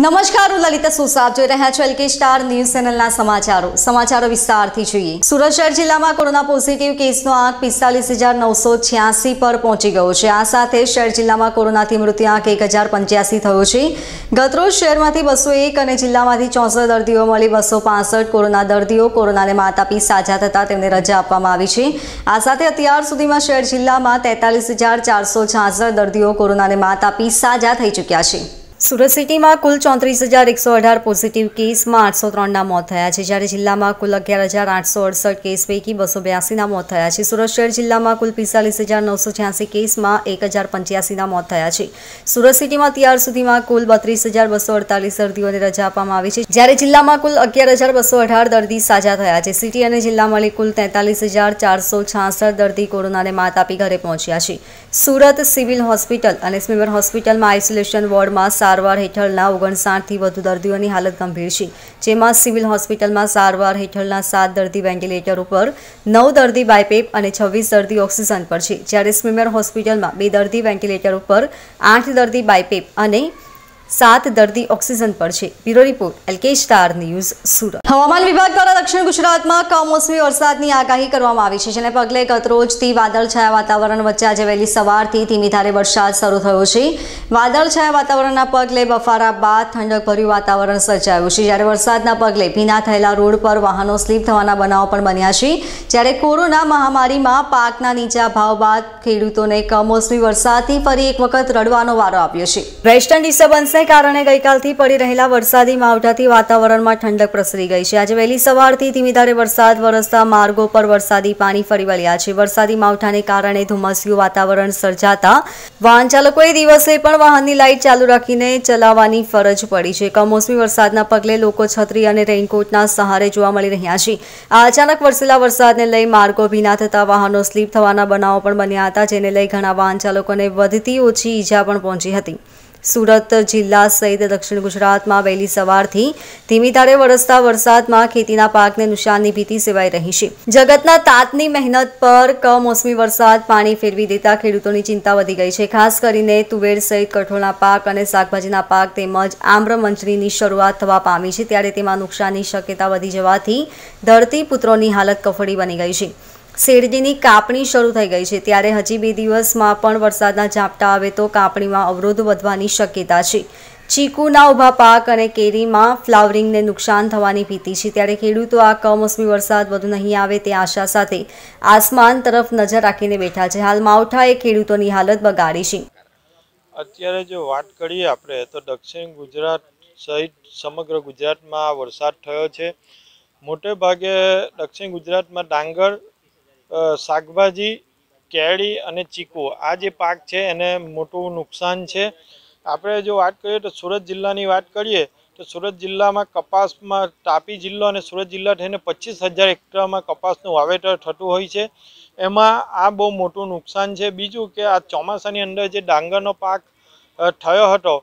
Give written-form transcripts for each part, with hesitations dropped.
નમસ્કાર, હું લલિતા સોસા આપ જોઈ રહ્યા છો એલકે સ્ટાર ન્યૂઝ ચેનલના સમાચારો વિસ્તારથી જોઈએ। સુરત શહેર જિલ્લામાં કોરોના પોઝિટિવ કેસનો આંક 45,986 પર પહોંચી ગયો છે। આ સાથે શહેર જિલ્લામાં કોરોનાથી મૃત્યુઆંક 1,085 થયો છે। ગતરોજ શહેરમાંથી 201 અને જિલ્લામાંથી 64 દર્દીઓ મળી 265 કોરોના દર્દીઓ કોરોનાને માત આપી સાજા થતા તેમને રજા આપવામાં આવી છે। આ સાથે અત્યાર સુધીમાં શહેર જિલ્લામાં 43,466 દર્દીઓ કોરોનાને માત આપી સાજા થઈ ચૂક્યા છે। સુરત સિટીમાં કુલ 34,118 પોઝિટિવ કેસમાં 803ના મોત થયા છે, જ્યારે જિલ્લામાં કુલ 11,868 કેસ પૈકી 282ના મોત થયા છે। સુરત શહેર જિલ્લામાં કુલ 45,986 કેસમાં 1,085ના મોત થયા છે। સુરત સિટીમાં અત્યાર સુધીમાં કુલ 32,248 દર્દીઓને રજા આપવામાં આવી છે, જ્યારે જિલ્લામાં કુલ 11,218 દર્દી સાજા થયા છે। સિટી અને જિલ્લામાં કુલ 43,466 દર્દી કોરોનાને માત આપી ઘરે પહોંચ્યા છે। સુરત સિવિલ હોસ્પિટલ અને સ્મીમેર હોસ્પિટલમાં આઇસોલેશન વોર્ડમાં સારવાર હેઠળના 59થી વધુ દર્દીઓની હાલત ગંભીર છે, જેમાં સિવિલ હોસ્પિટલમાં સારવાર હેઠળના 7 દર્દી વેન્ટિલેટર ઉપર, 9 દર્દી બાયપેપ અને 26 દર્દી ઓક્સિજન પર છે, જ્યારે સ્મીમેર હોસ્પિટલમાં 2 દર્દી વેન્ટિલેટર ઉપર, 8 દર્દી બાયપેપ અને 7 દર્દી ઓક્સિજન પર છે। Bureau report, LK star news, Surat. હવામાન વિભાગ દ્વારા દક્ષિણ ગુજરાતમાં કમોસમી વરસાદની આગાહી કરવામાં આવી છે, જેને પગલે ગતરોજથી વાદળછાયા વાતાવરણ વચ્ચે આજે વહેલી સવારથી ધીમી ધારે વરસાદ શરૂ થયો છે। વાદળછાયા વાતાવરણના પગલે બફારા બાદ ઠંડકભર્યું વાતાવરણ સર્જાયું છે, જ્યારે વરસાદના પગલે ભીના થયેલા રોડ પર વાહનો સ્લીપ થવાના બનાવો પણ બન્યા છે। જ્યારે કોરોના મહામારીમાં પાકના નીચા ભાવ બાદ ખેડૂતોને કમોસમી વરસાદથી ફરી એક વખત રડવાનો વારો આવ્યો છે। વેસ્ટર્ન ડિસ્ટર્બન્સને કારણે ગઈકાલથી પડી રહેલા વરસાદી માવઠાથી વાતાવરણમાં ઠંડક પ્રસરી ગઈ છે। આજે વહેલી સવારથી ધીમી ધારે વરસાદ વરસતા માર્ગો પર વરસાદી પાણી ફરી વળ્યા છે। વરસાદી માવઠાને કારણે ધુમ્મસિયું વાતાવરણ સર્જાતા વાહન ચાલકોએ દિવસે પણ વાહનની લાઇટ ચાલુ રાખીને ચલાવવાની ફરજ પડી છે। કમોસમી વરસાદના પગલે લોકો છત્રી અને રેઇનકોટના સહારે જોવા મળી રહ્યા છે। આ અચાનક વરસેલા વરસાદને લઈ માર્ગો ભીના થતા વાહનો સ્લીપ થવાના બનાવો પણ બન્યા હતા, જેને લઈ ઘણા વાહન ચાલકોને વધતી ઓછી ઈજા પણ પહોંચી હતી। સુરત જિલ્લા સહિત દક્ષિણ ગુજરાતમાં વહેલી સવારથી ધીમી ધારે વરસતા વરસાદમાં ખેતીના પાકને નુકસાનની ભીતિ સેવાઈ રહી છે। જગતના તાતની મહેનત પર કમોસમી વરસાદ પાણી ફેરવી દેતા ખેડૂતોની ચિંતા વધી ગઈ છે। ખાસ કરીને તુવેર સહિત કઠોળના પાક અને શાકભાજીના પાક તેમજ આમ્રમંજરીની શરૂઆત થવા પામી છે, ત્યારે તેમાં નુકસાનની શક્યતા વધી જવાથી ધરતીપુત્રોની હાલત કફોડી બની ગઈ છે। શેરડીની કાપણી શરૂ થઈ ગઈ છે, ત્યારે હજી 2 દિવસમાં પણ વરસાદના ઝાપટા આવે તો કાપણીમાં અવરોધ વધવાની શક્યતા છે। ચીકુના ઊભા પાક અને કેરીમાં ફ્લાવરિંગને નુકસાન થવાની ભીતિ છે, ત્યારે ખેડૂતો આ કમોસમી વરસાદ વધુ નહીં આવે તે આશા સાથે આસમાન તરફ નજર રાખીને બેઠા છે। હાલ માવઠાએ ખેડૂતોની હાલત બગાડી છે। અત્યારે જો વાત કરીએ આપણે તો દક્ષિણ ગુજરાત સહિત સમગ્ર ગુજરાતમાં વરસાદ થયો છે। મોટે ભાગે દક્ષિણ ગુજરાતમાં ડાંગર, શાકભાજી, કેરી અને ચીકુ આ જે પાક છે એને મોટું નુકસાન છે। આપણે જો વાત કરીએ તો સુરત જિલ્લાની વાત કરીએ તો સુરત જિલ્લામાં કપાસમાં તાપી જિલ્લો અને સુરત જિલ્લા થઈને 25,000 હેક્ટરમાં કપાસનું વાવેતર થતું હોય છે, એમાં આ બહુ મોટું નુકસાન છે। બીજું કે આ ચોમાસાની અંદર જે ડાંગરનો પાક થયો હતો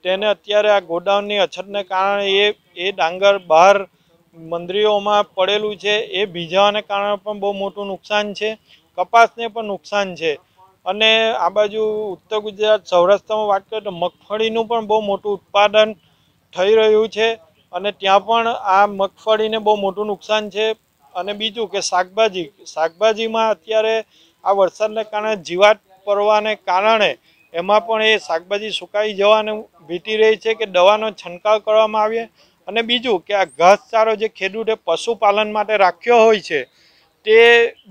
તેને અત્યારે આ ગોડાઉનની અછતને કારણે એ ડાંગર બહાર મંદિરોમાં પડેલું છે, એ ભીજાવાને કારણે પણ બહુ મોટું નુકસાન છે। કપાસને પણ નુકસાન છે। અને આ બાજુ ઉત્તર ગુજરાત સૌરાષ્ટ્રમાં વાત કરીએ તો મગફળીનું પણ બહુ મોટું ઉત્પાદન થઈ રહ્યું છે, અને ત્યાં પણ આ મગફળીને બહુ મોટું નુકસાન છે। અને બીજું કે શાકભાજીમાં અત્યારે આ વરસાદને કારણે જીવાત પડવાને કારણે એમાં પણ એ શાકભાજી સુકાઈ જવાની ભીતિ રહી છે કે દવાનો છંટકાવ કરવામાં આવે। અને બીજું કે આ ઘાસચારો જે ખેડૂતે પશુપાલન માટે રાખ્યો હોય છે તે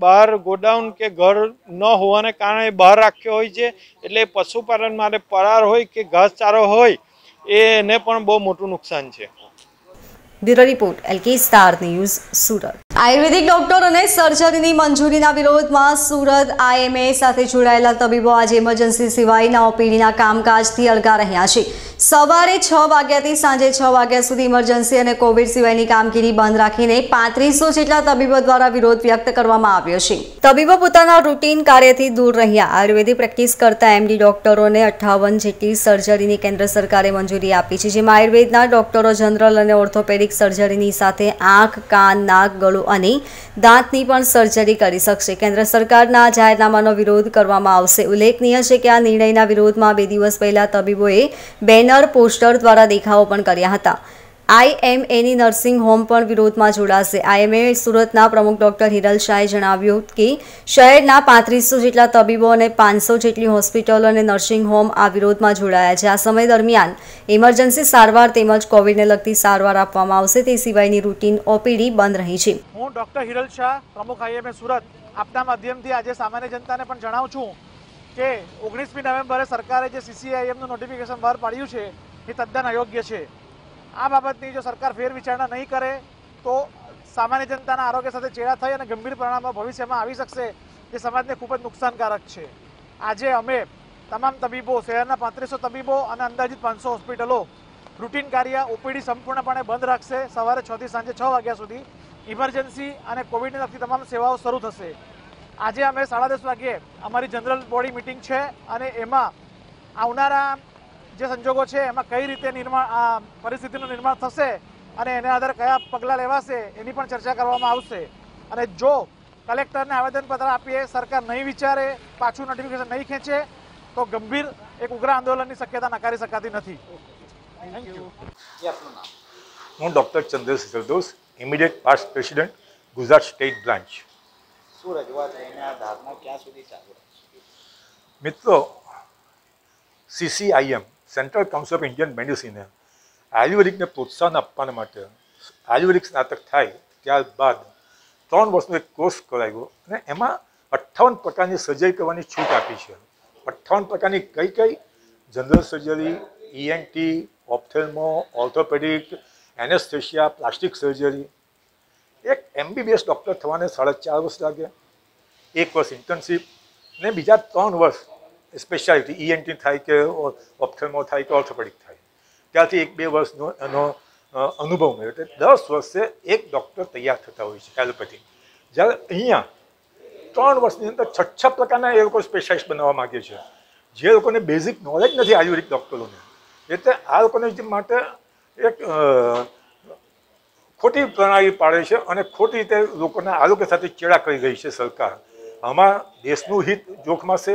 બહાર ગોડાઉન કે ઘર ન હોવાને કારણે બહાર રાખ્યો હોય છે, એટલે પશુપાલન માટે પરાર હોય કે ઘાસચારો હોય એને પણ બહુ મોટું નુકસાન છે। Bureau report, LK star news, Surat. Ayurvedic doctor અને સર્જરીની મંજૂરીના વિરોધમાં સુરત આઈએમએ સાથે જોડાયેલા તબીબો આજે ઇમરજન્સી સિવાયના ઓપીડીના કામકાજથી અળગા રહ્યા છે। સવારે 6 વાગ્યાથી સાંજે 6 વાગ્યા સુધી ઇમરજન્સી અને કોવિડ સિવાયની કામગીરી બંધ રાખીને 3500 જેટલા તબીબો દ્વારા વિરોધ વ્યક્ત કરવામાં આવ્યો છે। તબીબો પોતાના રૂટીન કાર્યથી દૂર રહ્યા। આયુર્વેદિક પ્રેક્ટિસ કરતા એમડી ડોક્ટરોને 58 જેટલી સર્જરીની કેન્દ્ર સરકારે મંજૂરી આપી છે, જેમાં આયુર્વેદના ડોક્ટરો જનરલ અને ઓર્થોપેડિક સર્જરીની સાથે આંખ, કાન, નાક, ગળું હોસ્પિટલો અને દાંતની પણ સર્જરી કરી શકશે. કેન્દ્ર સરકારના જાહેરનામાનો વિરોધ કરવામાં આવશે. ઉલ્લેખનીય છે કે આ નિર્ણયના વિરોધમાં 2 દિવસ પહેલા તબીબોએ બેનર પોસ્ટર દ્વારા દેખાવો પણ કર્યા હતા. IMAની નર્સિંગ હોમ પણ વિરોધમાં જોડાશે. IMA સુરતના પ્રમુખ ડોક્ટર હિરલ શાહે જણાવ્યું કે શહેરના 3500 જેટલા તબીબો અને 500 જેટલી હોસ્પિટલો અને નર્સિંગ હોમ આ વિરોધમાં જોડાયા છે. આ સમય દરમિયાન ઇમરજન્સી સારવાર તેમજ કોવિડને લગતી સારવાર આપવામાં આવશે. તે સિવાયની રૂટીન OPD બંધ રહી છે. હું ડોક્ટર હિરલ શાહ, પ્રમુખ IMA સુરત, આપના માધ્યમથી આજે સામાન્ય જનતાને પણ જણાવું છું કે 19મી નવેમ્બરે સરકારે જે CCIMનું નોટિફિકેશન બહાર પાડ્યું છે એ તદ્દન અયોગ્ય છે. આ બાબતની જો સરકાર ફેરવિચારણા નહીં કરે તો સામાન્ય જનતાના આરોગ્ય સાથે ચેડા થઈ અને ગંભીર પરિણામો ભવિષ્યમાં આવી શકશે, જે સમાજને ખૂબ જ નુકસાનકારક છે. આજે અમે તમામ તબીબો, શહેરના 3500 તબીબો અને અંદાજિત 500 હોસ્પિટલો રૂટીન કાર્ય OPD સંપૂર્ણપણે બંધ રાખશે. સવારે 6 થી સાંજે 6 વાગ્યા સુધી ઇમરજન્સી અને કોવિડને લગતી તમામ સેવાઓ શરૂ થશે. આજે અમે 10:30 વાગ્યે અમારી જનરલ બોડી મિટિંગ છે અને એમાં આવનારા જે સંજોગો છે એમાં કઈ રીતે પરિસ્થિતિનું નિર્માણ થશે અને એના આધારે કયા પગલાં લેવાશે એની પણ ચર્ચા કરવામાં આવશે. અને જો કલેક્ટરને આવેદનપત્ર આપીએ, સરકાર નહીં વિચારે, પાછું નોટિફિકેશન નહીં ખેંચે તો ગંભીર એક ઉગ્ર આંદોલનની શક્યતા નકારી શકાતી નથી. Thank you. હું doctor Chandresh Sardos, immediate past president, Gujarat state branch. શું રજૂઆત લઈને આ ધારણા ક્યાં સુધી ચાલુ? મિત્રો, CCIM central council of Indian મેડિસિને આયુર્વેદિકને પ્રોત્સાહન આપવા માટે આયુર્વેદિક સ્નાતક થાય ત્યારબાદ 3 વર્ષનો એક કોર્સ કરાવ્યો અને એમાં 58 પ્રકારની સર્જરી કરવાની છૂટ આપી છે. 58 પ્રકારની કઈ general surgery, ENT, ophthalmo, orthopaedic, anaesthesia, plastic surgery. એક MBBS ડૉક્ટર થવાને 4.5 વર્ષ લાગે, 1 વર્ષ ઇન્ટર્નશીપ ને બીજા 3 વર્ષ સ્પેશિયાલિટી, ENT થાય કે ઓપ્થેલ્મો થાય કે ઓર્થોપેડિક થાય, ત્યારથી 1-2 વર્ષનો એનો અનુભવ મળ્યો. એટલે 10 વર્ષે એક ડૉક્ટર તૈયાર થતા હોય છે એલોપેથી. જ્યારે અહીંયા 3 વર્ષની અંદર 6 પ્રકારના એ લોકો સ્પેશિયાલિસ્ટ બનાવવા માગે છે, જે લોકોને બેઝિક નોલેજ નથી આયુર્વેદિક ડૉક્ટરોને. એટલે આ લોકોને માટે એક ખોટી પ્રણાલી પાડે છે અને ખોટી રીતે લોકોના આરોગ્ય સાથે ચેડા કરી રહી છે સરકાર. આમાં દેશનું હિત જોખમાશે,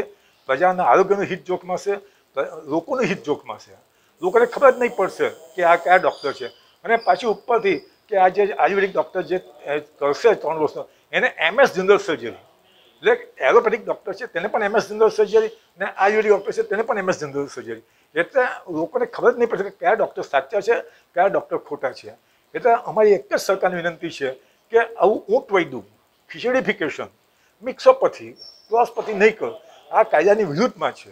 પ્રજાના આરોગ્યનું હિત જોખમાશે, લોકોનું હિત જોખમાશે. લોકોને ખબર જ નહીં પડશે કે આ કયા ડૉક્ટર છે. અને પાછી ઉપરથી કે આ જે આયુર્વેદિક ડૉક્ટર જે કરશે 3 વર્ષનો, એને MS જનરલ સર્જરી, એટલે એલોપેથિક ડૉક્ટર છે તેને પણ MS જનરલ સર્જરી, ને આયુર્વેદિક ડૉક્ટર છે તેને પણ MS જનરલ સર્જરી. એટલે લોકોને ખબર જ નહીં પડશે કે કયા ડૉક્ટર સાચા છે, કયા ડૉક્ટર ખોટા છે. એટલે અમારી એક જ સરકારની વિનંતી છે કે આવું ઊંટ વૈદું, ખીચડીફિકેશન, મિક્સોપથી, ક્રોસપથી નહીં કરો. આ કાયદાની વિરુદ્ધમાં છે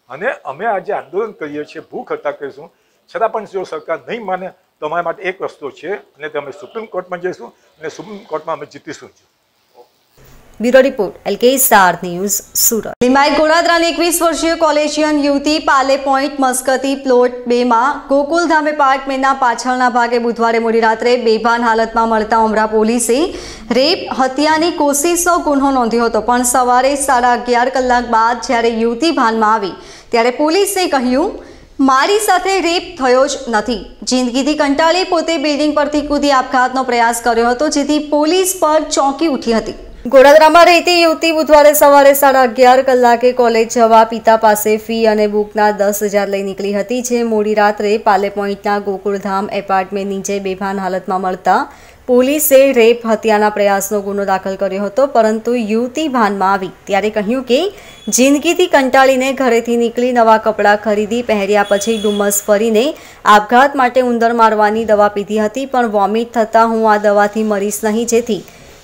અને અમે આજે આંદોલન કરીએ છીએ, ભૂખ હત્યા કરીશું. છતાં પણ જો સરકાર નહીં માને તો અમારા માટે એક રસ્તો છે અને તે અમે સુપ્રીમ કોર્ટમાં જઈશું અને સુપ્રીમ કોર્ટમાં અમે જીતીશું. Bureau report, LK star news, Surat. Limbayat ગોડાદરાની 21 વર્ષીય કોલેજિયન યુવતી પાલે પોઈન્ટ મસ્કતી પ્લોટ 2માં ગોકુલધામ એપાર્ટમેન્ટના પાછળના ભાગે બુધવારે મોડી રાત્રે બેભાન હાલતમાં મળતા ઉમરા પોલીસે રેપ હત્યાની કોશિશનો ગુનો નોંધ્યો હતો. પણ સવારે 11:30 કલાક બાદ જ્યારે યુવતી ભાનમાં આવી ત્યારે પોલીસે કહ્યું, મારી સાથે રેપ થયો જ નથી. જિંદગીથી કંટાળી પોતે બિલ્ડિંગ પરથી કૂદી આપઘાતનો પ્રયાસ કર્યો હતો, જેથી પોલીસ પર ચોંકી ઉઠી હતી. ગોડાદરામાં રહેતી યુવતી બુધવારે સવારે 11:30 કલાકે કોલેજ જવા પિતા પાસે ફી અને બુકના 10,000 લઈ નીકળી હતી, જે મોડી રાત્રે પાલે પોઈન્ટના ગોકુળધામ એપાર્ટમેન્ટ નીચે બેભાન હાલતમાં મળતા પોલીસે રેપ હત્યાના પ્રયાસનો ગુનો દાખલ કર્યો હતો. પરંતુ યુવતી ભાનમાં આવી ત્યારે કહ્યું કે જિંદગીથી કંટાળીને ઘરેથી નીકળી નવા કપડાં ખરીદી પહેર્યા પછી ડુમસ ફરીને આપઘાત માટે ઉંદર મારવાની દવા પીધી હતી, પણ વોમિટ થતાં હું આ દવાથી મરીશ નહીં, જેથી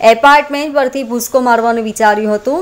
એપાર્ટમેન્ટ પરથી ભૂસકો મારવાનું વિચાર્યું હતું.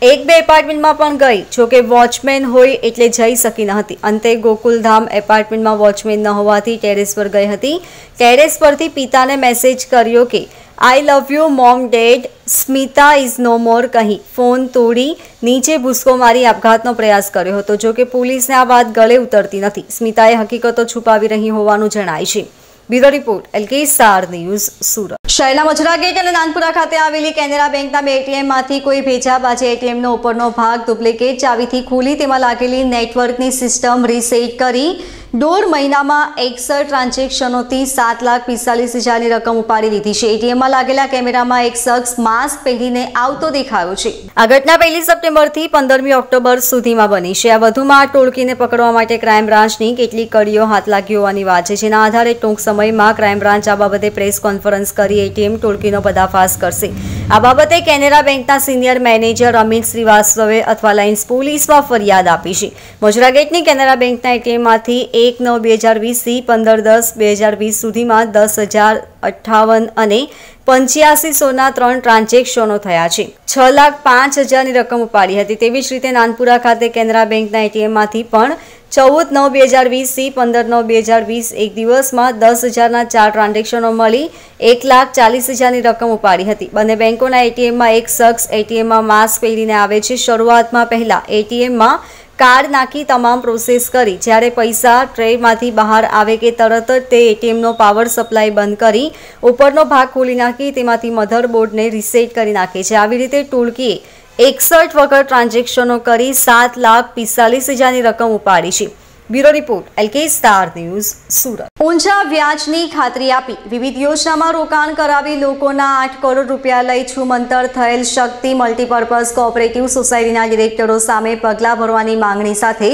1-2 એપાર્ટમેન્ટમાં પણ ગઈ, જોકે વોચમેન હોય એટલે જઈ શકી ન હતી. અંતે ગોકુલધામ એપાર્ટમેન્ટમાં વોચમેન ન હોવાથી ટેરેસ પર ગઈ હતી. ટેરેસ પરથી પિતાને મેસેજ કર્યો કે I love you mom dad, Smita is no more કહી ફોન તોડી નીચે ભૂસકો મારી આપઘાતનો પ્રયાસ કર્યો હતો. જોકે પોલીસને આ વાત ગળે ઉતરતી નથી. સ્મિતાએ હકીકતો છુપાવી રહી હોવાનું જણાય છે. Bureau report, LK star news, Surat. શહેરના મજરા ગેટ અને નાનપુરા ખાતે આવેલી કેનેરા બેંકના 2 ATMમાંથી કોઈ ભેજાબાજે ATMનો ઉપરનો ભાગ ડુપ્લિકેટ ચાવીથી ખોલી તેમાં લાગેલી નેટવર્કની સિસ્ટમ રીસેટ કરી દોઢ મહિનામાં 61 ટ્રાન્ઝેક્શનોથી 7,45,000ની રકમ ઉપાડી લીધી છે। એટીએમમાં લાગેલા કેમેરામાં એક શખ્સ માસ્ક પહેરીને આવતો દેખાયો છે। આ ઘટના 1 સપ્ટેમ્બરથી 15મી ઓક્ટોબર સુધીમાં બની છે। આ વધુમાં આ ટોળકીને પકડવા માટે ક્રાઇમ બ્રાન્ચની કેટલીક કડીઓ હાથ લાગી હોવાની વાત છે, જેના આધારે ટૂંક સમયમાં ક્રાઇમ બ્રાન્ચ આ બાબતે પ્રેસ કોન્ફરન્સ કરી એટીએમ ટોળકીનો પર્દાફાશ કરશે। આ બાબતે કેનેરા બેંકના સિનિયર મેનેજર અમિત શ્રીવાસ્તવે અથવા લાઇન્સ પોલીસમાં ફરિયાદ આપી છે। મોજરા ગેટની કેનેરા બેંકના એટીએમમાંથી 1/9/2020 થી 15/10/2020 સુધીમાં 10,058 અને 85 સોના 3 ટ્રાન્ઝેક્શનો થયા છે। 6,05,000ની રકમ ઉપાડી હતી। તેવી જ રીતે નાનપુરા ખાતે કેનેરા બેંકના એટીએમમાંથી પણ 14/9/2020 થી 15/9/2020 એક દિવસમાં 10,000ના 4 ટ્રાન્ઝેક્શનો મળી 1,40,000ની રકમ ઉપાડી હતી। બંને બેંકોના એટીએમમાં એક શખ્સ એટીએમમાં માસ્ક પહેરીને આવે છે। શરૂઆતમાં પહેલા એટીએમમાં કાર્ડ નાખી તમામ પ્રોસેસ કરી જ્યારે પૈસા ટ્રેમાંથી બહાર આવે કે તરત જ તે એટીએમનો પાવર સપ્લાય બંધ કરી ઉપરનો ભાગ ખોલી નાખી તેમાંથી મધરબોર્ડને રીસેટ કરી નાખે છે। આવી રીતે ટોળકીએ 61 વખત ટ્રાન્ઝેક્શનો કરી 7,45,000ની રકમ ઉપાડી છે। Bureau report LK star news Surat. ઊંચા વ્યાજની ખાતરી આપી વિવિધ યોજનામાં રોકાણ કરાવી લોકોના 8 કરોડ રૂપિયા લઈ છૂમંતર થયેલ શક્તિ મલ્ટીપર્પઝ કોઓપરેટિવ સોસાયટીના ડિરેક્ટરો સામે પગલાં ભરવાની માંગણી સાથે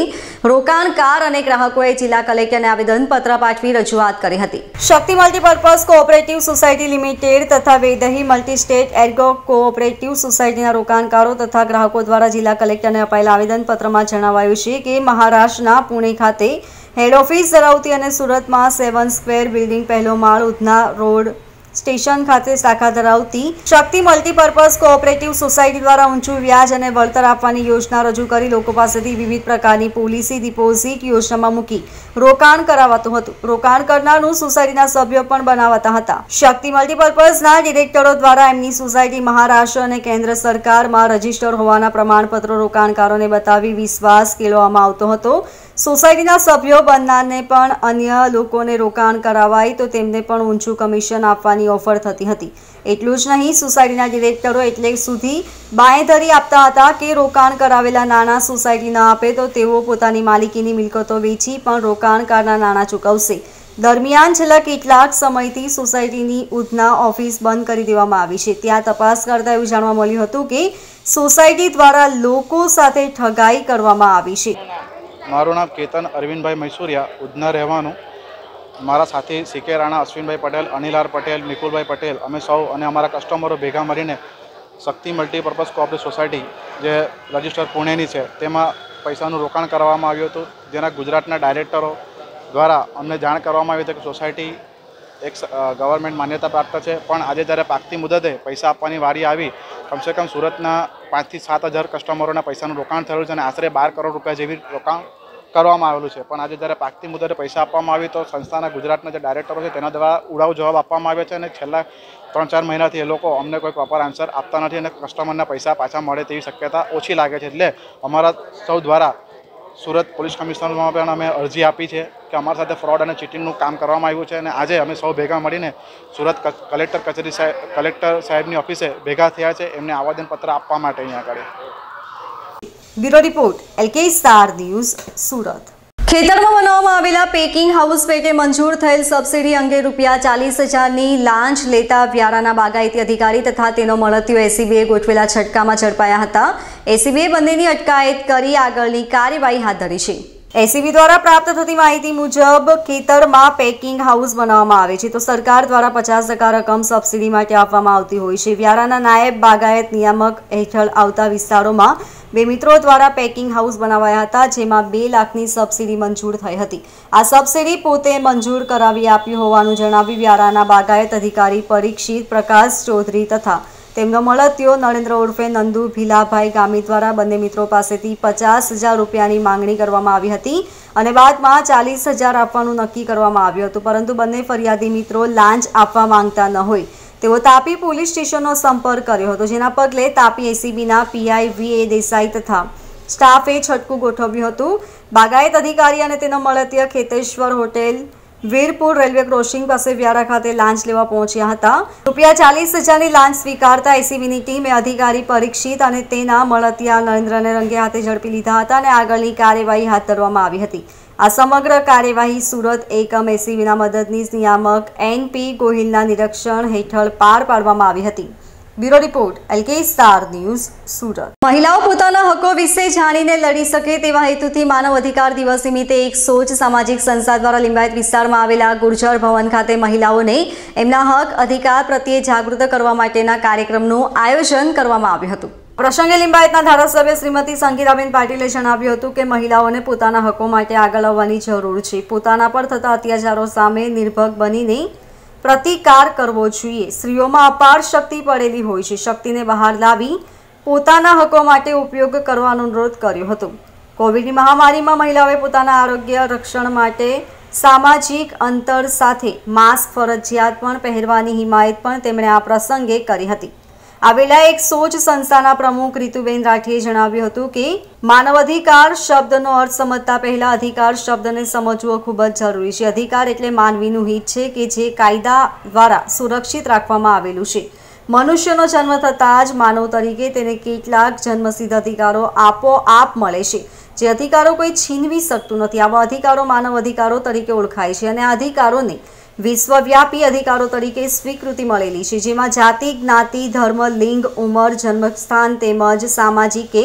રોકાણકાર અને ગ્રાહકોએ જિલ્લા કલેક્ટરને આવેદનપત્ર પાઠવી રજૂઆત કરી હતી। શક્તિ મલ્ટીપર્પઝ કોઓપરેટિવ સોસાયટી લિમિટેડ તથા વેદહી મલ્ટી સ્ટેટ એર્ગો કોઓપરેટિવ સોસાયટીના રોકાણકારો તથા ગ્રાહકો દ્વારા જિલ્લા કલેક્ટરને અપાયેલા આવેદનપત્રમાં જણાવાયું છે કે મહારાષ્ટ્રના પુણે ખાતે હેડ ઓફિસ ધરાવતી અને સુરતમાં 7 સ્ક્વેર બિલ્ડિંગ પહેલો માળ ઉધના રોડ સ્ટેશન ખાતે શાખા ધરાવતી શક્તિ મલ્ટીપર્પઝ કોઓપરેટિવ સોસાયટી દ્વારા ઊંચું વ્યાજ અને વળતર આપવાની યોજના રજૂ કરી લોકો પાસેથી વિવિધ પ્રકારની પોલિસી ડિપોઝિટ યોજનામાં મૂકી રોકાણ કરાવાતું હતું। રોકાણ કરનારનું સોસાયટીના સભ્યો પણ બનાવતા હતા। શક્તિ મલ્ટીપર્પઝના ડિરેક્ટરો દ્વારા એમની સોસાયટી મહારાષ્ટ્ર અને કેન્દ્ર સરકારમાં રજીસ્ટર હોવાના પ્રમાણપત્રો રોકાણકારોને બતાવી વિશ્વાસ કેળવવામાં આવતો હતો। સોસાયટીના સભ્યો બનનારને પણ અન્ય લોકોને રોકાણ કરાવાય તો તેમને પણ ઊંચું કમિશન આપવાની ઓફર થતી હતી। એટલું જ નહીં, સોસાયટીના ડિરેક્ટરો એટલે સુધી બાંયધરી આપતા હતા કે રોકાણ કરાવેલા નાણાં સોસાયટી ન આપે તો તેઓ પોતાની માલિકીની મિલકતો વેચી પણ રોકાણકારના નાણાં ચૂકવશે। દરમિયાન છેલ્લા કેટલાક સમયથી સોસાયટીની ઉધના ઓફિસ બંધ કરી દેવામાં આવી છે। ત્યાં તપાસ કરતા એવું જાણવા મળ્યું હતું કે સોસાયટી દ્વારા લોકો સાથે ઠગાઈ કરવામાં આવી છે। મારું નામ કેતન અરવિંદભાઈ મૈસુરિયા, ઉધના રહેવાનું। મારા સાથી CK રાણા, અશ્વિનભાઈ પટેલ, અનિલ પટેલ, નિકુલભાઈ પટેલ, અમે સૌ અને અમારા કસ્ટમરો ભેગા મળીને શક્તિ મલ્ટીપર્પઝ કોઓપરેટિવ સોસાયટી જે રજિસ્ટર પુણેની છે તેમાં પૈસાનું રોકાણ કરવામાં આવ્યું હતું, જેના ગુજરાતના ડાયરેક્ટરો દ્વારા અમને જાણ કરવામાં આવી હતી કે સોસાયટી એક ગવર્મેન્ટ માન્યતા પ્રાપ્ત છે। પણ આજે જ્યારે પાકતી મુદતે પૈસા આપવાની વારી આવી, કમસે કમ સુરતના 5,000 થી 7,000 કસ્ટમરોના પૈસાનું રોકાણ થયેલું છે અને આશરે 12 કરોડ રૂપિયા જેવી રોકાણ કરવામાં આવેલું છે। પણ આજે જ્યારે પાકતી મુદતે પૈસા આપવામાં આવી તો સંસ્થાના ગુજરાતના જે ડાયરેક્ટરો છે તેના દ્વારા ઉડાવ જવાબ આપવામાં આવ્યો છે અને છેલ્લા 3-4 મહિનાથી એ લોકો અમને કોઈ પ્રોપર આન્સર આપતા નથી અને કસ્ટમરના પૈસા પાછા મળે તેવી શક્યતા ઓછી લાગે છે। એટલે અમારા સૌ દ્વારા સુરત પોલીસ કમિશનરમાં પણ અમે અરજી આપી છે કે અમારી સાથે ફ્રોડ અને ચીટિંગનું કામ કરવામાં આવ્યું છે અને આજે અમે સૌ ભેગા મળીને સુરત કલેક્ટર સાહેબની ઓફિસે ભેગા થયા છે એમને આવેદનપત્ર આપવા માટે અહીંયા આગળ। Bureau report LK star news Surat. ખેતરમાં બનાવવામાં આવેલા પેકિંગ હાઉસ પેટે મંજૂર થયેલ સબસિડી અંગે રૂપિયા 40,000ની લાંચ લેતા વ્યારાના બાગાયતી અધિકારી તથા તેનો મળતિયો એસીબીએ ગોઠવેલા છટકામાં ઝડપાયા હતા। એસીબીએ બંનેની અટકાયત કરી આગળની કાર્યવાહી હાથ ધરી છે। એસીબી દ્વારા પ્રાપ્ત થતી માહિતી મુજબ ખેતરમાં પેકિંગ હાઉસ બનાવવામાં આવે છે તો સરકાર દ્વારા 50% રકમ સબસિડી માટે આપવામાં આવતી હોય છે। વ્યારાના નાયબ બાગાયત નિયામક હેઠળ આવતા વિસ્તારોમાં બે મિત્રો દ્વારા પેકિંગ હાઉસ બનાવાયા હતા, જેમાં 2 લાખની સબસિડી મંજૂર થઈ હતી। આ સબસિડી પોતે મંજૂર કરાવી આપી હોવાનું જણાવી વ્યારાના બાગાયત અધિકારી પરીક્ષિત પ્રકાશ ચૌધરી તથા તેમનો મળતિયો નરેન્દ્ર ઉર્ફે નંદુ ભીલાભાઈ ગામી દ્વારા બંને મિત્રો પાસેથી 50,000 રૂપિયાની માંગણી કરવામાં આવી હતી અને બાદમાં 40,000 આપવાનું નક્કી કરવામાં આવ્યું હતું, પરંતુ બંને ફરિયાદી મિત્રો લાંચ આપવા માંગતા ન હોય તેઓ તાપી પોલીસ સ્ટેશનનો સંપર્ક કર્યો હતો, જેના પગલે તાપી એસીબીના પીઆઈ VA દેસાઈ તથા સ્ટાફે છટકું ગોઠવ્યું હતું। બાગાયત અધિકારી અને તેનો મળતિયો Kheteshwar hotel Virpur railway crossing પાસે વ્યારા ખાતે લાંચ લેવા પહોંચ્યા હતા। રૂપિયા 40,000ની લાંચ સ્વીકારતા એસીબીની ટીમે અધિકારી પરીક્ષિત અને તેના મળતિયા નરેન્દ્રને રંગે હાથે ઝડપી લીધા હતા અને આગળની કાર્યવાહી હાથ ધરવામાં આવી હતી। આ સમગ્ર કાર્યવાહી સુરત એકમ એસીબીના મદદનીશ નિયામક NP ગોહિલના નિરીક્ષણ હેઠળ પાર પાડવામાં આવી હતી। Bureau report LK star news Surat. મહિલાઓ પોતાના હકો વિશે જાણીને લડી શકે તેવા હેતુથી માનવ અધિકાર દિવસ નિમિત્તે એક સોચ સામાજિક સંસ્થા દ્વારા લિંબાયત વિસ્તારમાં આવેલા ગુર્જર ભવન ખાતે મહિલાઓને એમના હક અધિકાર પ્રત્યે જાગૃત કરવા માટેના કાર્યક્રમનું આયોજન કરવામાં આવ્યું હતું। પ્રસંગે લિંબાયતના ધારાસભ્ય શ્રીમતી સંગીતાબેન પાટીલે જણાવ્યું હતું કે મહિલાઓને પોતાના હકો માટે આગળ આવવાની જરૂર છે। પોતાના પર થતા અત્યાચારો સામે નિર્ભય બનીને प्रतिकार करवो जोईए। स्त्रीओमां अपार शक्ति पड़ेली होय छे। शक्तिने बहार लावी पोताना हको माटे उपयोग करवानो अनुरोध कर्यो हतो। कोविडनी महामारीमां महिलाओए पोताना आरोग्य रक्षण माटे सामाजिक अंतर साथे मास्क फरजियात पण पहेरवानी हिमायत पण तेमणे आ प्रसंगे करी हती। आवेला एक सोच संस्थाना प्रमुख ऋतुबेन राठीए जणाव्युं हतुं के मानव अधिकार शब्दनो अर्थ समजता पहेला अधिकार शब्दने समजवो खूब ज जरूरी छे। अधिकार एटले मानवीनुं हित छे के जे कायदा द्वारा सुरक्षित राखवामां आवेलुं छे। मनुष्यनो जन्म थतां ज मानव तरीके तेने केटलाक जन्मसिद्ध अधिकारो आपोआप मळे छे। जे अधिकारो कोई छीनवी शकतुं नथी। आवा अधिकारो मानव अधिकारो तरीके ओळखाय छे अने आ अधिकारोने विश्वव्यापी अधिकारों तरीके स्वीकृति मळेली छे, जेमां जाति, ज्ञाति, धर्म, लिंग, उमर, जन्मस्थान तेमज सामाजिक के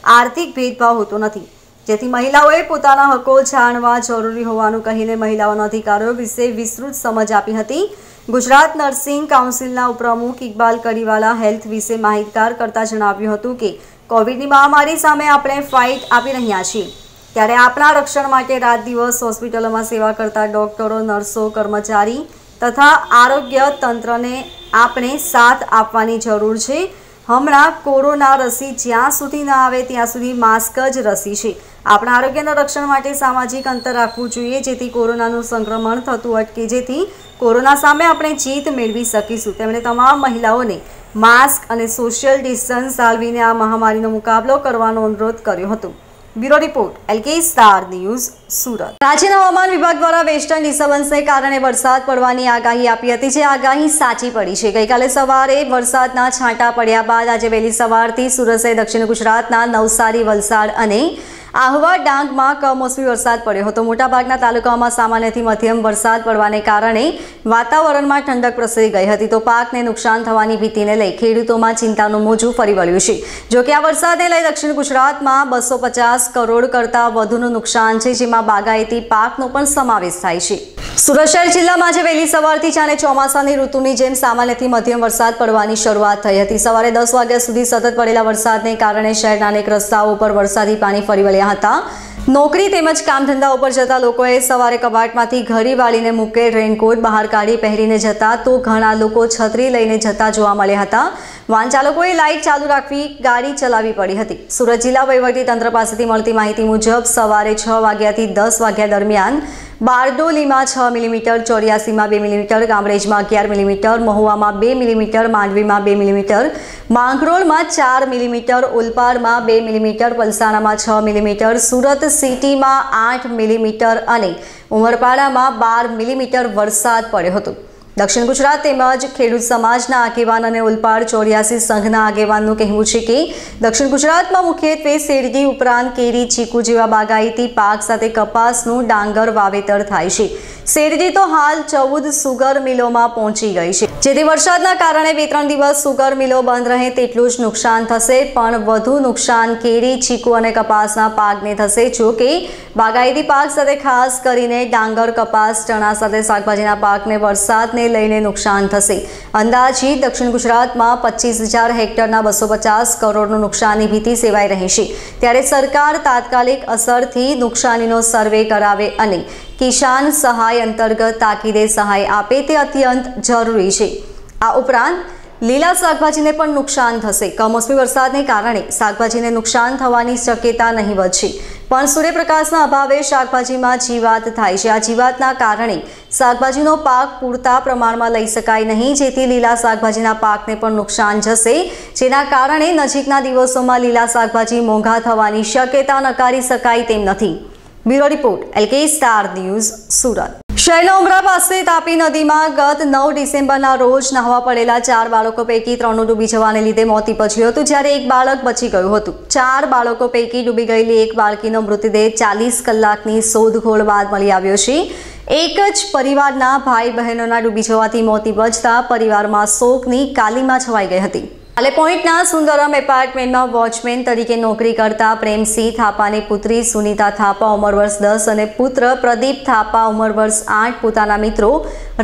आर्थिक भेदभाव होतो नथी। जेथी महिलाओए पोताना हको जाणवा जरूरी होवानुं कहीने महिलाओना अधिकारो विषे विस्तृत समज आपी हती। गुजरात नर्सिंग काउंसिलना उपप्रमुख इकबाल करीवाला हेल्थ विषे माहितगार करता जणाव्युं हतुं के कोविडनी महामारी सामे आपणे फाइट आपी रह्या छीए, त्यारे आपना रक्षण माटे रात दिवस होस्पिटलों सेवा करता डॉक्टरो, नर्सो, कर्मचारी तथा आरोग्य तंत्रने आपणे साथ आपवानी जरूर छे। हमणां कोरोना रसी ज्यां सुधी न आवे त्यां सुधी मास्क ज रसी छे। आपणा आरोग्यना रक्षण माटे सामाजिक अंतर राखवुं जोईए, जेथी कोरोनानुं संक्रमण थतुं अटके, जेथी कोरोना सामे आपणे जीत मेळवी सकीशुं। તેમણે તમામ મહિલાઓને માસ્ક અને સોશિયલ ડિસ્ટન્સ જાળવીને આ મહામારીનો મુકાબલો કરવાનો અનુરોધ કર્યો હતો। Bureau report LK star news Surat. राज्य हवामान विभाग द्वारा वेस्टर्न डिस्टर्बन्सने कारणे वरसाद पड़वानी आगाही आपी हती, जे आगाही साची पड़ी छे। गईकाले सवारे वरसादना छांटा पड्या बाद आज वहेली सवारथी सूरत सहित दक्षिण गुजरातना नवसारी, वलसाड अने आहवा, डांगमां कमोसमी वरसाद पड्यो हतो। मोटाभागना तालुकाओमां सामान्यथी मध्यम वरसाद पड़वाने कारणे वातावरणमां ठंडक प्रसरी गई हती, तो पाकने नुकसान थवानी भीतिने लई खेडूतोमां चिंतानुं मोजुं फरी वळ्युं छे। जो के आ वरसादने लई दक्षिण गुजरातमां 250 करोड़ करता वधुनुं नुकसान छे, जेमां बागायती पाकनो पण समावेश थाय छे। सूरत शहर जिल्लामां आज वहेली सवारथी जाणे ચોમાસાની ઋતુની જેમ સામાન્યથી મધ્યમ વરસાદ પડવાની શરૂઆત થઈ હતી। સવારે 10 વાગ્યા સુધી સતત પડેલા વરસાદને કારણે શહેરના અનેક રસ્તાઓ પર વરસાદી પાણી ફરી વળ્યા હતા। નોકરી તેમજ કામ ધંધા ઉપર જતા લોકોએ સવારે કબાટમાંથી ઘડી વાળીને મૂકેલ રેનકોટ બહાર કાઢી પહેરીને જતા, તો ઘણા લોકો છત્રી લઈને જતા જોવા મળ્યા હતા। વાહન ચાલકોએ લાઇટ ચાલુ રાખવી ગાડી ચલાવવી પડી હતી। સુરત જિલ્લા વહીવટી તંત્ર પાસેથી મળતી માહિતી મુજબ સવારે 6 વાગ્યાથી 10 વાગ્યા દરમિયાન बारडोलीमां 6 मिलीमीटर, चौरियासीमां 2 मिलीमीटर, गामरेजमां 11 मिलीमीटर, महुआमां 2 मिलीमीटर, मांडवीमां 2 मिलीमीटर, मांगरोळमां 4 मिलीमीटर, ओलपाडमां 2 मिलीमीटर, पलसाणामां 6 मिलीमीटर, सूरत सिटीमां 8 मिलीमीटर अने उमरपाडामां 12 मिलीमीटर वरसाद पड्यो हतो। दक्षिण गुजरात तेमज खेडूत समाजना आगेवान अने ओलपाड 84 संघना आगेवाननुं कहेवुं छे के दक्षिण गुजरातमां मुख्यत्वे शेरडी उपरांत केरी, चीकू जेवा बागायती पाक साथे कपासनुं डांगर वावेतर थाय छे। शेरडी तो हाल 14 सुगर मिलोमां पहोंची गई छे, जेथी वरसादना कारणे 2-3 दिवस सुगर मिलो बंध रहे तेटલું જ નુકસાન થશે, પણ વધુ નુકસાન કેરી, ચીકુ અને કપાસના પાકને થશે। જો કે બાગાયતી પાક સાથે ખાસ કરીને ડાંગર, કપાસ, ચણા સાથે શાકભાજીના પાકને વરસાદને લઈને નુકસાન થશે। અંદાજિત દક્ષિણ ગુજરાતમાં 25,000 હેક્ટરના 250 કરોડનું નુકસાનની ભીતિ સેવાઈ રહી છે, ત્યારે સરકાર તાત્કાલિક અસરથી નુકસાનીનો સર્વે કરાવે અને કિસાન સહાય અંતર્ગત તાકીદે સહાય આપે તે અત્યંત જરૂરી છે। આ ઉપરાંત લીલા શાકભાજીને પણ નુકસાન થશે। કમોસમી વરસાદને કારણે શાકભાજીને નુકસાન થવાની શક્યતા નહીવત છે, પણ સૂર્યપ્રકાશના અભાવે શાકભાજીમાં જીવાત થાય છે। આ જીવાતના કારણે શાકભાજીનો પાક પૂરતા પ્રમાણમાં લઈ શકાય નહીં, જેથી લીલા શાકભાજીના પાકને પણ નુકસાન જશે, જેના કારણે નજીકના દિવસોમાં લીલા શાકભાજી મોંઘા થવાની શક્યતા નકારી શકાય તેમ નથી। Bureau report LK star news Surat. શહેરના ઉમરા પાસે તાપી નદીમાં ગત 9 ડિસેમ્બરના રોજ નહાવા પડેલા 4 બાળકો પૈકી 3નું ડૂબી જવાને લીધે મોત નીપજ્યું હતું, જ્યારે એક બાળક બચી ગયું હતું. 4 બાળકો પૈકી ડૂબી ગયેલી એક બાળકીનો મૃતદેહ 40 કલાકની શોધખોળ બાદ મળી આવ્યો છે. એક જ પરિવારના ભાઈ બહેનોના ડૂબી જવાથી મોત નીપજતા પરિવારમાં શોકની કાલીમાં છવાઈ ગઈ હતી. આલે પોઈન્ટના સુંદરમ એપાર્ટમેન્ટમાં વોચમેન તરીકે નોકરી કરતા પ્રેમસિંહ થાપાની પુત્રી સુનીતા થાપા ઉંમર વર્ષ 10 અને પુત્ર પ્રદીપ થાપા ઉંમર વર્ષ 8 પોતાના મિત્રો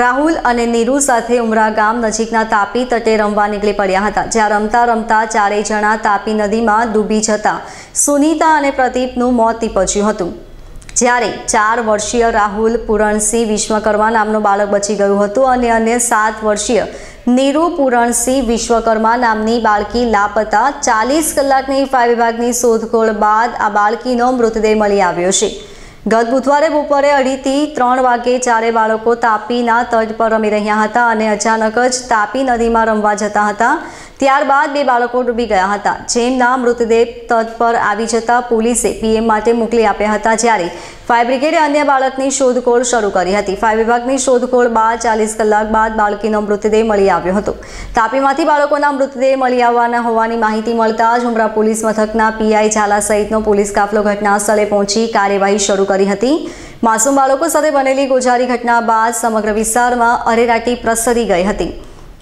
રાહુલ અને નીરુ સાથે ઉમરા ગામ નજીકના તાપી તટે રમવા નીકળી પડ્યા હતા. જ્યાં રમતા રમતા ચારેય જણા તાપી નદીમાં ડૂબી જતા સુનીતા અને પ્રદીપનું મોત નીપજ્યું હતું, જ્યારે 4 વર્ષીય રાહુલ પૂરણસિંહ વિશ્વકર્મા નામનું બાળક બચી ગયું હતું અને અન્ય 7 વર્ષીય નીરુ પૂરણસિંહ વિશ્વકર્મા નામની બાળકી લાપતા. 40 કલાકની ફાયર વિભાગની શોધખોળ બાદ આ બાળકીનો મૃતદેહ મળી આવ્યો છે. ગત બુધવારે બપોરે 2:30 થી 3 વાગે 4 બાળકો તાપીના તટ પર રમી રહ્યા હતા અને અચાનક જ તાપી નદીમાં રમવા જતા હતા. ત્યારબાદ 2 બાળકો ડૂબી ગયા હતા, જેમના મૃતદેહ તટ પર આવી જતા પોલીસે પીએમ માટે મોકલી આપ્યા હતા, જ્યારે ફાયર બ્રિગેડે અન્ય બાળકની શોધખોળ શરૂ કરી હતી. ફાયર વિભાગની શોધખોળ બાદ 40 કલાક બાદ બાળકીનો મૃતદેહ મળી આવ્યો હતો. તાપીમાંથી બાળકોના મૃતદેહ મળી આવવાના હોવાની માહિતી મળતા જ ઉમરા પોલીસ મથકના પીઆઈ ઝાલા સહિતનો પોલીસ કાફલો ઘટના સ્થળે પહોંચી કાર્યવાહી શરૂ કરી હતી. માસૂમ બાળકો સાથે બનેલી ગોઝારી ઘટના બાદ સમગ્ર વિસ્તારમાં અરેરાટી પ્રસરી ગઈ હતી.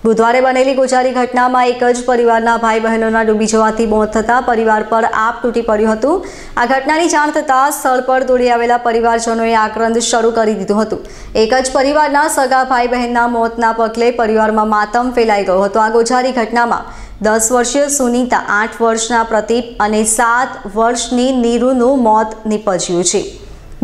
બુધવારે બનેલી ગોઝારી ઘટનામાં એક જ પરિવારના ભાઈ બહેનોના ડૂબી જવાથી મોત થતાં પરિવાર પર આપ તૂટી પડ્યું હતું. આ ઘટનાની જાણ થતાં સ્થળ પર દોડી આવેલા પરિવારજનોએ આક્રંદ શરૂ કરી દીધું હતું. એક જ પરિવારના સગા ભાઈ બહેનના મોતના પગલે પરિવારમાં માતમ ફેલાઈ ગયો હતો. આ ગોઝારી ઘટનામાં 10 વર્ષીય સુનીતા, 8 વર્ષના પ્રદીપ અને 7 વર્ષની નીરુનું મોત નીપજ્યું છે.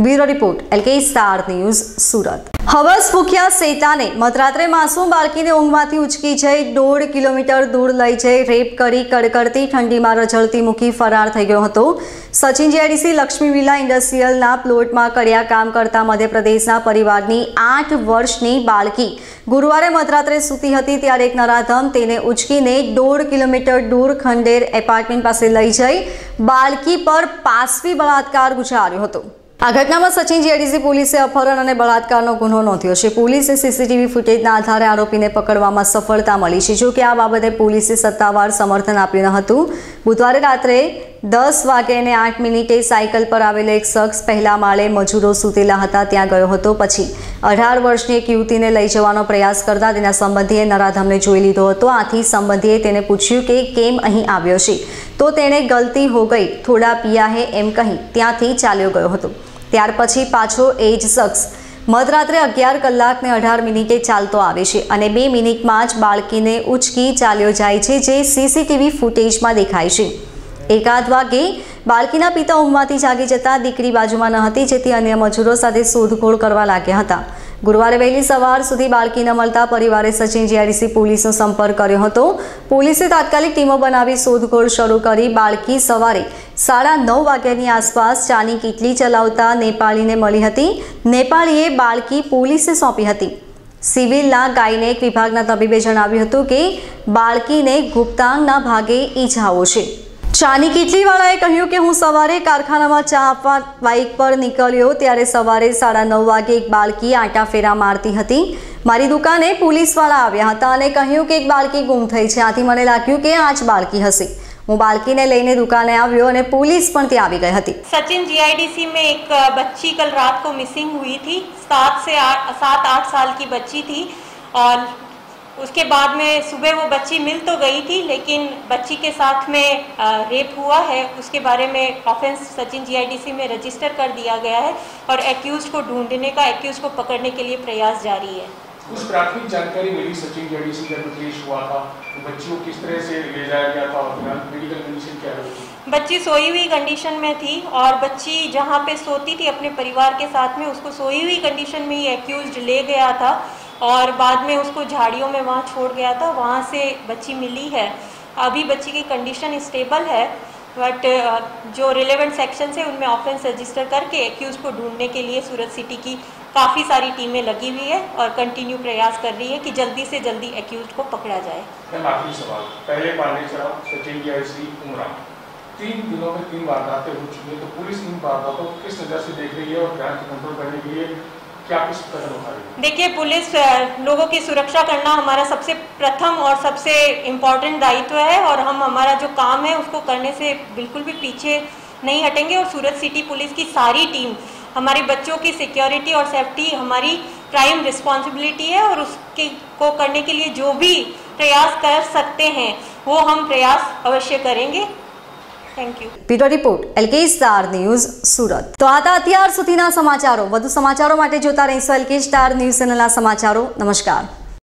Bureau report LK star news, Surat. હવસ ભૂખ્યા શેતાને મધરાત્રે માસૂમ બાળકીને ઊંઘમાંથી ઉચકી જઈ 1.5 કિલોમીટર દૂર લઈ જઈ રેપ કરી કડકડતી ઠંડીમાં રઝળતી મૂકી ફરાર થઈ ગયો હતો. સચિન જીઆઈડીસી લક્ષ્મી વિલા ઇન્ડસ્ટ્રીયલના પ્લોટમાં કડિયા કામ કરતા મધ્યપ્રદેશના પરિવારની 8 વર્ષની બાળકી ગુરુવારે મધરાત્રે સૂતી હતી, ત્યારે એક નરાધમ તેને ઉચકીને 1.5 કિલોમીટર દૂર ખંડેર એપાર્ટમેન્ટ પાસે લઈ જઈ બાળકી પર પાશવી બળાત્કાર ગુજાર્યો હતો. આ ઘટનામાં સચિન જીઆઈડીસી પોલીસે અપહરણ અને બળાત્કારનો ગુનો નોંધ્યો છે. પોલીસે સીસીટીવી ફૂટેજના આધારે આરોપીને પકડવામાં સફળતા મળી છે. જો કે આ બાબતે પોલીસે સત્તાવાર સમર્થન આપ્યું ન હતું. બુધવારે રાત્રે 10:08 સાયકલ પર આવેલો એક શખ્સ પહેલા માળે મજૂરો સૂતેલા હતા ત્યાં ગયો હતો. પછી 18 વર્ષની એક યુવતીને લઈ જવાનો પ્રયાસ કરતા તેના સંબંધીએ નરાધમને જોઈ લીધો હતો. આથી સંબંધીએ તેને પૂછ્યું કે કેમ અહીં આવ્યો છે, તો તેણે ગલતી હો ગઈ, થોડા પિયા હે એમ કહી ત્યાંથી ચાલ્યો ગયો હતો. ત્યાર પછી પાછો એ જ શખ્સ મધરાત્રે 11 કલાક ને 18 મિનિટે ચાલતો આવે છે અને 2 મિનિટમાં જ બાળકીને ઉચકી ચાલ્યો જાય છે, જે સીસીટીવી ફૂટેજમાં દેખાય છે. 1 વાગે બાળકીના પિતા ઊંઘમાંથી જાગી જતા દીકરી બાજુમાં ન હતી, જેથી અન્ય મજૂરો સાથે શોધખોળ કરવા લાગ્યા હતા. ગુરુવારે વહેલી સવાર સુધી બાળકી ન મળતા પરિવારે સચિન જીઆઈડીસી પોલીસનો સંપર્ક કર્યો હતો. પોલીસે તાત્કાલિક ટીમો બનાવી શોધખોળ શરૂ કરી બાળકી સવારે 9:30 વાગ્યાની આસપાસ ચાની કીટલી ચલાવતા નેપાળીને મળી હતી. નેપાળીએ બાળકી પોલીસે સોંપી હતી. સિવિલના ગાયનેક વિભાગના તબીબે જણાવ્યું હતું કે બાળકીને ગુપ્તાંગના ભાગે ઈજાઓ છે. ચાની કીટલીવાળાએ કહ્યું કે હું સવારે કારખાનામાં ચા આપવા બાઇક પર નીકળ્યો, ત્યારે સવારે 9:30 વાગે એક બાળકી આંટા ફેરા મારતી હતી. મારી દુકાને પોલીસવાળા આવ્યા હતા અને કહ્યું કે એક બાળકી ગુમ થઈ છે. આથી મને લાગ્યું કે આ જ બાળકી હશે. હું बालकी લઈને દુકાને આવ્યો અને पुलिस પણ ત્યાં આવી ગઈ હતી. सचिन जीआईडीसी में एक बच्ची कल रात को मिसिंग हुई थी. 7-8 साल की बच्ची थी और उसके बाद में सुबह वो बच्ची मिल तो गई थी, लेकिन बच्ची के साथ में रेप हुआ है. उसके बारे में ऑफेंस सचिन जीआईडीसी में रजिस्टर कर दिया गया है और एक्यूज को ढूंढने का, एक्यूज को पकड़ने के लिए प्रयास जारी है. कुछ प्राथमिक जानकारी मिली सचिन जीआईडीसी का केस हुआ था, बच्ची को किस तरह से ले जाया गया था और मेडिकल कंडीशन क्या रही? बच्ची सोई हुई कंडीशन में थी और बच्ची जहाँ पे सोती थी अपने परिवार के साथ में, उसको सोई हुई कंडीशन में ही एक्यूज्ड ले गया था और बाद में उसको झाड़ियों में वहाँ छोड़ गया था. वहाँ से बच्ची मिली है. अभी बच्ची की कंडीशन स्टेबल है, बट जो रिलेवेंट सेक्शन है उनमें ऑफेंस रजिस्टर करके एक्यूज को ढूंढने के लिए सूरत सिटी की काफ़ी सारी टीमें लगी हुई है और कंटिन्यू प्रयास कर रही है कि जल्दी से जल्दी एक्यूज को पकड़ा जाए. आखिरी सवाल, पहले पांडेसरा सचिन जीआईडीसी उमरा 3 दिनों में 3 वारदातें हो चुकी है, तो पुलिस इन वारदातों को किस नज़र से देख रही है और क्राइम कंट्रोल करने के लिए क्या किस कदम उठा रही है? देखिए, पुलिस लोगों की सुरक्षा करना हमारा सबसे प्रथम और सबसे इम्पोर्टेंट दायित्व है और हम हमारा जो काम है उसको करने से बिल्कुल भी पीछे नहीं हटेंगे। और सूरत सिटी पुलिस की सारी टीम, हमारे बच्चों की सिक्योरिटी और सेफ्टी हमारी प्राइम रिस्पॉन्सिबिलिटी है और उसके को करने के लिए जो भी प्रयास कर सकते हैं वो हम प्रयास अवश्य करेंगे। Thank you. Bureau report LK star news Surat. तो आता અત્યાર સુધીના સમાચારો। વધુ સમાચારો માટે જોતા રહેશો LK સ્ટાર ન્યૂઝ ચેનલના સમાચારો। નમસ્કાર।